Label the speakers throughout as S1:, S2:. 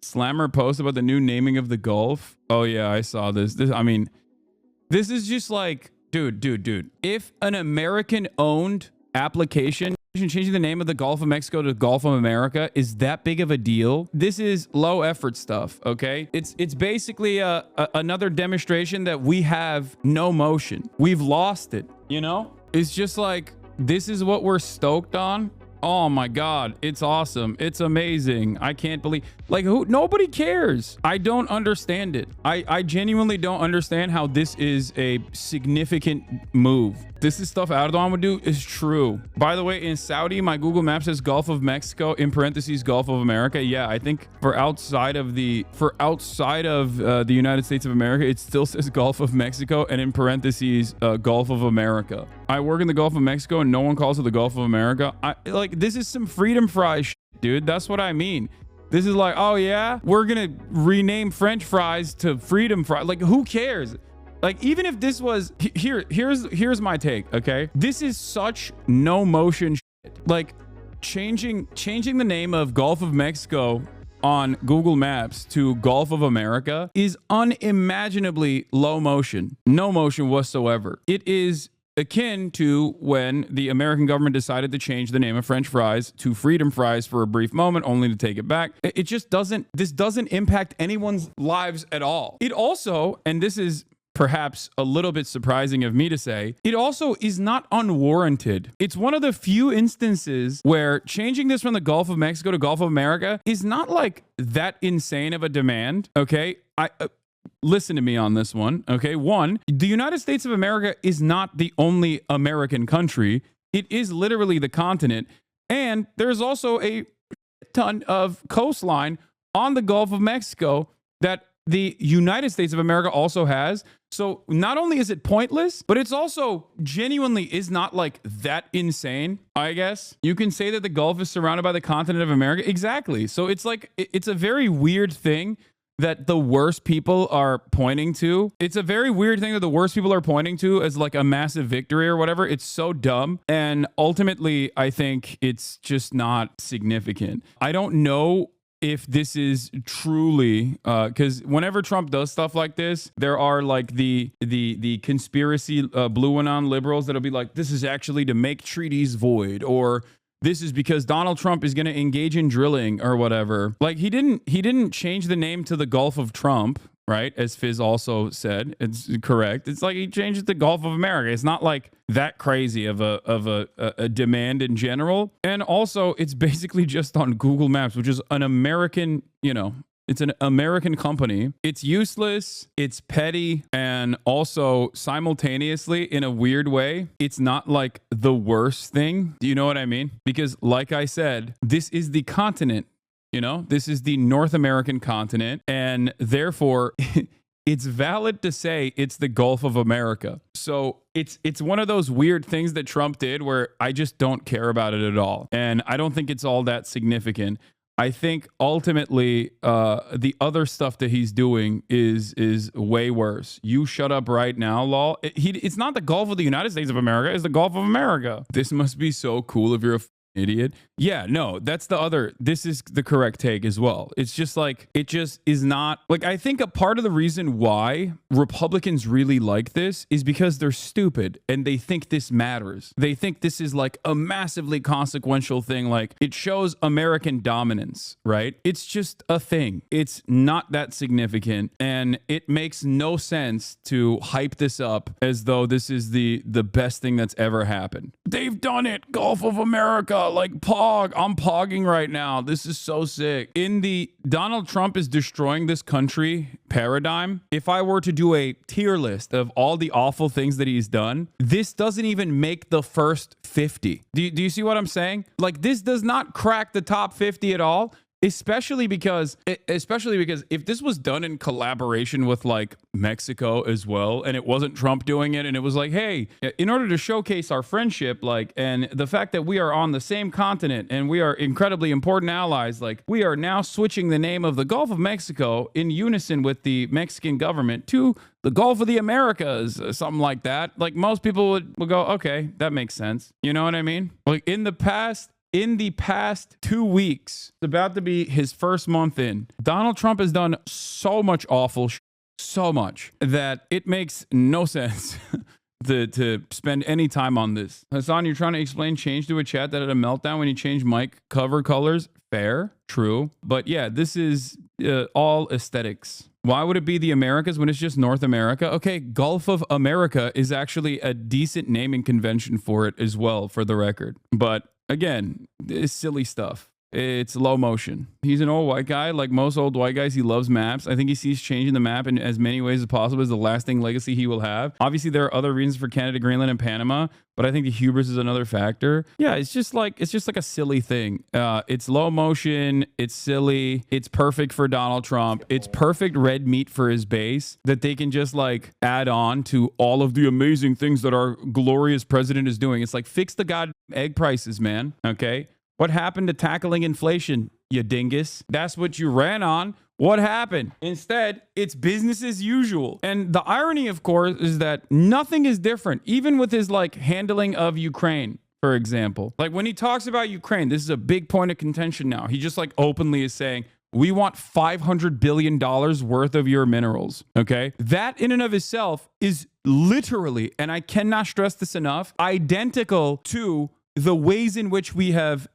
S1: Slammer post about the new naming of the Gulf. Oh yeah, I saw this. I mean, this is just like, dude. If an American-owned application changing the name of the Gulf of Mexico to Gulf of America is that big of a deal, this is low effort stuff, okay? It's basically another demonstration that we have no motion. We've lost it, you know? It's just like, this is what we're stoked on. Oh my God, it's awesome. It's amazing. I can't believe, like, nobody cares. I don't understand it. I genuinely don't understand how this is a significant move. This is stuff Erdogan would do is true. By the way, in Saudi, my Google Maps says Gulf of Mexico, in parentheses, Gulf of America. Yeah, I think for outside of the United States of America, it still says Gulf of Mexico, and in parentheses, Gulf of America. I work in the Gulf of Mexico and no one calls it the Gulf of America. This is some freedom fries shit, dude. That's what I mean. This is like, oh yeah, we're gonna rename French fries to freedom fries. Like, who cares? Like, even if this was here's my take, okay? This is such no motion shit. Like, changing the name of Gulf of Mexico on Google Maps to Gulf of America is unimaginably low motion. No motion whatsoever. It is akin to when the American government decided to change the name of French fries to freedom fries for a brief moment, only to take it back. It just doesn't, this doesn't impact anyone's lives at all. It also, and this is perhaps a little bit surprising of me to say, it also is not unwarranted. It's one of the few instances where changing this from the Gulf of Mexico to Gulf of America is not like that insane of a demand, okay? Listen to me on this one, okay? One, the United States of America is not the only American country. It is literally the continent. And there's also a ton of coastline on the Gulf of Mexico that the United States of America also has. So not only is it pointless, but it's also genuinely is not like that insane, I guess. You can say that the Gulf is surrounded by the continent of America. Exactly. So it's like, it's a very weird thing that the worst people are pointing to. It's a very weird thing that the worst people are pointing to as like a massive victory or whatever. It's so dumb. And ultimately, I think it's just not significant. I don't know if this is truly, because whenever Trump does stuff like this, there are like the conspiracy blue and on liberals that'll be like, this is actually to make treaties void, or this is because Donald Trump is going to engage in drilling or whatever. Like, he didn't change the name to the Gulf of Trump, right? As Fizz also said, it's correct. It's like he changed it to Gulf of America. It's not like that crazy of a demand in general. And also, it's basically just on Google Maps, which is an American, it's an American company. It's useless, it's petty, and also simultaneously, in a weird way, it's not like the worst thing. Do you know what I mean? Because like I said, this is the continent, this is the North American continent, and therefore it's valid to say it's the Gulf of America. So it's one of those weird things that Trump did where I just don't care about it at all. And I don't think it's all that significant. I think ultimately the other stuff that he's doing is way worse. You shut up right now, lol. It's not the Gulf of the United States of America. It's the Gulf of America. This must be so cool if you're a idiot. Yeah, no, that's the other. This is the correct take as well. It's just like, it just is not like, I think a part of the reason why Republicans really like this is because they're stupid and they think this matters. They think this is like a massively consequential thing. Like, it shows American dominance, right? It's just a thing. It's not that significant. And it makes no sense to hype this up as though this is the best thing that's ever happened. They've done it. Gulf of America. Like, pog. I'm pogging right now. This is so sick. In the Donald Trump is destroying this country paradigm, if I were to do a tier list of all the awful things that he's done, this doesn't even make the first 50. Do you see what I'm saying? Like, this does not crack the top 50 at all. Especially because if this was done in collaboration with like Mexico as well, and it wasn't Trump doing it, and it was like, hey, in order to showcase our friendship, like, and the fact that we are on the same continent and we are incredibly important allies, like, we are now switching the name of the Gulf of Mexico in unison with the Mexican government to the Gulf of the Americas, something like that. Like, most people would go, okay, that makes sense. You know what I mean? Like, in the past, in the past 2 weeks, it's about to be his first month in, Donald Trump has done so much awful so much that it makes no sense to spend any time on this. Hasan, you're trying to explain change to a chat that had a meltdown when you change mic cover colors. Fair, true. But yeah, this is all aesthetics. Why would it be the Americas when it's just North America? Okay, Gulf of America is actually a decent naming convention for it as well, for the record. But again, it's silly stuff. It's low motion. He's an old white guy. Like most old white guys, he loves maps. I think he sees changing the map in as many ways as possible as the lasting legacy he will have. Obviously, there are other reasons for Canada, Greenland, and Panama, but I think the hubris is another factor. Yeah, it's just like a silly thing. It's low motion. It's silly. It's perfect for Donald Trump. It's perfect red meat for his base that they can just like add on to all of the amazing things that our glorious president is doing. It's like, fix the goddamn egg prices, man. Okay. What happened to tackling inflation, you dingus? That's what you ran on. What happened? Instead, it's business as usual. And the irony, of course, is that nothing is different, even with his like handling of Ukraine, for example. Like when he talks about Ukraine, this is a big point of contention now. He just like openly is saying, we want $500 billion worth of your minerals. Okay. That in and of itself is literally, and I cannot stress this enough, identical to the ways in which we have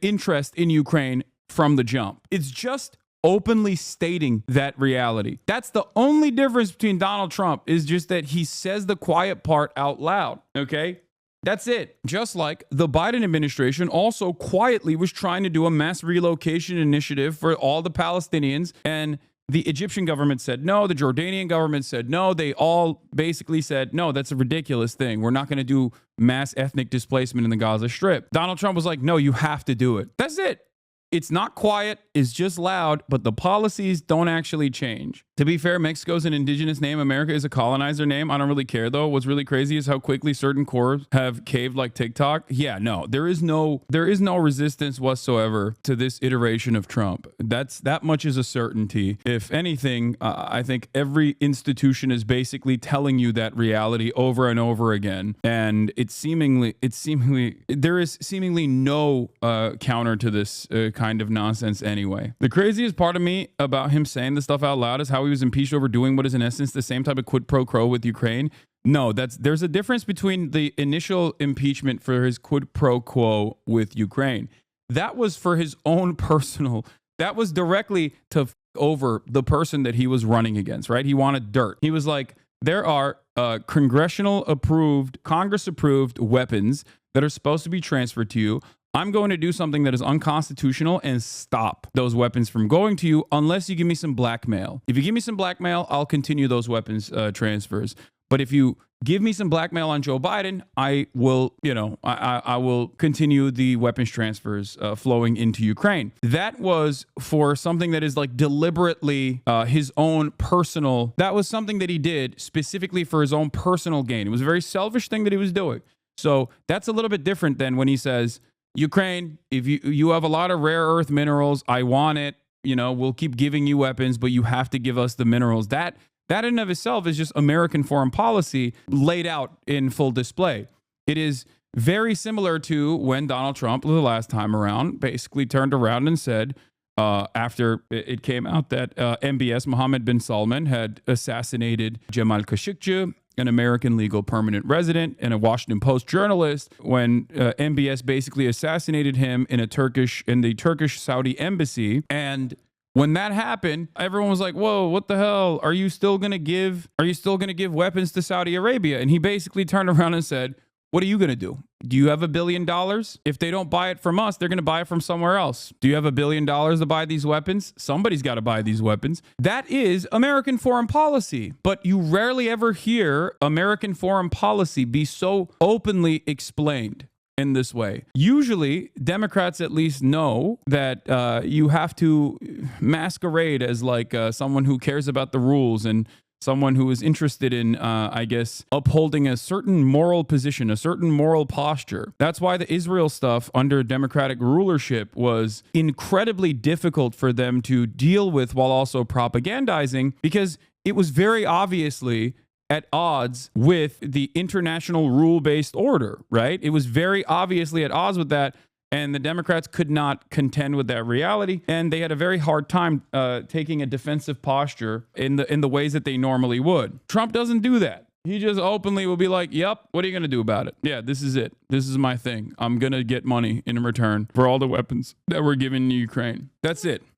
S1: interest in Ukraine from the jump. It's just openly stating that reality. That's the only difference between Donald Trump, is just that he says the quiet part out loud. Okay? That's it. Just like the Biden administration also quietly was trying to do a mass relocation initiative for all the Palestinians, and the Egyptian government said no. The Jordanian government said no. They all basically said, no, that's a ridiculous thing. We're not going to do mass ethnic displacement in the Gaza Strip. Donald Trump was like, no, you have to do it. That's it. It's not quiet. It's just loud, but the policies don't actually change. To be fair, Mexico's an indigenous name. America is a colonizer name. I don't really care, though. What's really crazy is how quickly certain cores have caved, like TikTok. Yeah, no, there is no resistance whatsoever to this iteration of Trump. That much is a certainty. If anything, I think every institution is basically telling you that reality over and over again. And there is seemingly no counter to this kind of nonsense anyway. The craziest part of me about him saying this stuff out loud is how he was impeached over doing what is in essence the same type of quid pro quo with Ukraine. No, there's a difference between the initial impeachment for his quid pro quo with Ukraine. That was for his own personal, that was directly to over the person that he was running against, right? He wanted dirt. He was like, there are Congress approved weapons that are supposed to be transferred to you. I'm going to do something that is unconstitutional and stop those weapons from going to you unless you give me some blackmail. If you give me some blackmail, I'll continue those weapons transfers. But if you give me some blackmail on Joe Biden, I will, I will continue the weapons transfers flowing into Ukraine. That was for something that is like deliberately his own personal. That was something that he did specifically for his own personal gain. It was a very selfish thing that he was doing. So that's a little bit different than when he says, Ukraine, if you have a lot of rare earth minerals, I want it. We'll keep giving you weapons, but you have to give us the minerals. That in and of itself is just American foreign policy laid out in full display. It is very similar to when Donald Trump, the last time around, basically turned around and said, after it came out that MBS, Mohammed bin Salman, had assassinated Jamal Khashoggi, an American legal permanent resident and a Washington Post journalist, when MBS basically assassinated him in the Turkish Saudi embassy. And when that happened, everyone was like, whoa, what the hell? Are you still going to give weapons to Saudi Arabia? And he basically turned around and said, what are you going to do? Do you have $1 billion? If they don't buy it from us, they're going to buy it from somewhere else. Do you have $1 billion to buy these weapons? Somebody's got to buy these weapons. That is American foreign policy. But you rarely ever hear American foreign policy be so openly explained in this way. Usually, Democrats at least know that you have to masquerade as like someone who cares about the rules and someone who is interested in, upholding a certain moral position, a certain moral posture. That's why the Israel stuff under Democratic rulership was incredibly difficult for them to deal with while also propagandizing, because it was very obviously at odds with the international rule-based order, right? It was very obviously at odds with that. And the Democrats could not contend with that reality, and they had a very hard time taking a defensive posture in the ways that they normally would. Trump doesn't do that. He just openly will be like, yep, what are you going to do about it? Yeah, this is it. This is my thing. I'm going to get money in return for all the weapons that we're giving to Ukraine. That's it.